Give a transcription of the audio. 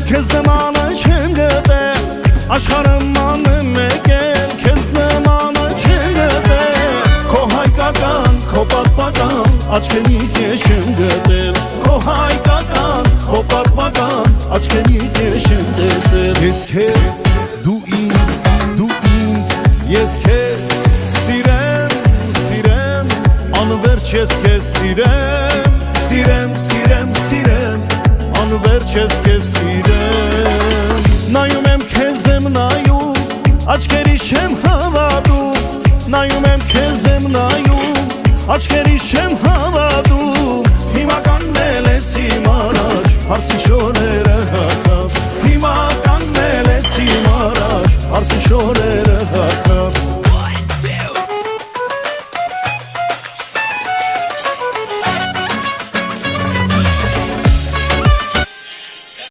քեզ նմանը չեմ գտել աշխարհում անում եկել քեզ նմանը չեմ գտել քո հայկական քո պատմական աչքերից ես չեմ գտել քո հայկական քո պատմական աչքերից ես չեմ տեսել ես քեզ դու ինձ ես քեզ սիրեմ սիրեմ անverջ ես քեզ սիրեմ սիրեմ սիրեմ սիրեմ անverջ ես քեզ սիրեմ նայում եմ քեզ եմ նայում աչքերիս չեմ հավատում նայում եմ քեզ եմ նայում աչքերիս չեմ